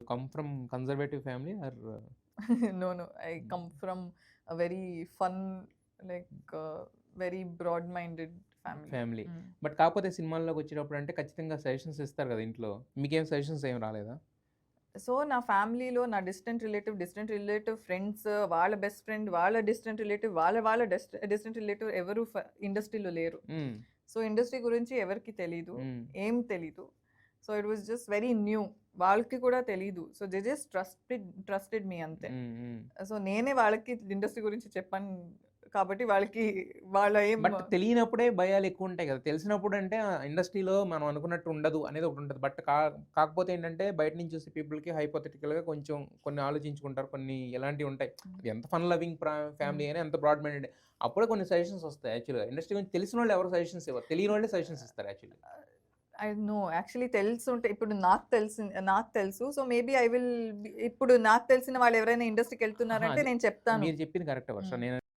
Come from conservative family are No, no, I come from a very fun, like very broad-minded family. Family. But కాకపోతే సినిమాల్లోకి వచ్చేటప్పుడు అంటే ఖచ్చితంగా suggestions ఇస్తారు కదా ఇంట్లో. మీకేం సజెషన్స్ ఏమి రాలేదా? సో నా ఫ్యామిలీలో నా డిస్టెంట్ రిలేటివ్ ఫ్రెండ్స్, వాళ్ళ బెస్ట్ ఫ్రెండ్, వాళ్ళ డిస్టెంట్ రిలేటివ్, వాళ్ళ డిస్టెంట్ రిలేటివ్ ఎవరు ఇండస్ట్రీలో లేరు. హ్మ్. సో ఇండస్ట్రీ గురించి ఎవరికి తెలీదు, హ్మ్. ఏం తెలీదు. So it was just very new. వాళ్ళకి కూడా తెలీదు. So they just trusted me అంతే. హ్మ్. హ్మ్. సో నేనే వాళ్ళకి ఇండస్ట్రీ గురించి చెప్పాను కాబట్టి వాళ్ళకి వాళ్ళ ఏం బట్ తెలియనప్పుడే భయాలెక్కువుంటాయి గదా! తెలిసినప్పుడు అంటే ఇండస్ట్రీలో మనం అనుకున్నట్టు ఉండదు అనేది ఒకటుంటది. బట్ కాకపోతే ఏంటంటే బయట నుంచి చూసే పీపుల్‌కి హైపోథెటికల్‌గా కొంచెం కొన్ని ఆలోచించుకుంటారు. కొన్ని ఇలాంటివుంటాయి. అది ఎంత ఫన్ లవింగ్ ఫ్యామిలీ అయినా ఎంత బ్రాడ్ మైండెడ్ అప్పుడే కొన్ని సజెషన్స్ వస్తాయి యాక్చువల్‌గా. ఇండస్ట్రీ గురించి తెలిసినోళ్ళు ఎవరు సజెషన్స్ ఇవ్వరు. తెలియనోళ్ళే సజెషన్స్ ఇస్తారు యాక్చువల్లీ. ఐ నో యాక్చువల్లీ తెలుసుంటే ఇప్పుడు నాకు తెలుసు. సో మేబీ ఐ విల్ ఇప్పుడు నాకు తెలిసిన వాళ్ళు ఎవరైనా ఇండస్ట్రీకి అహా! వెళ్తున్నారంటే అది నేను చెప్తాను. మీరు చెప్పింది కరెక్టే వర్ష. హ్మ్. నేను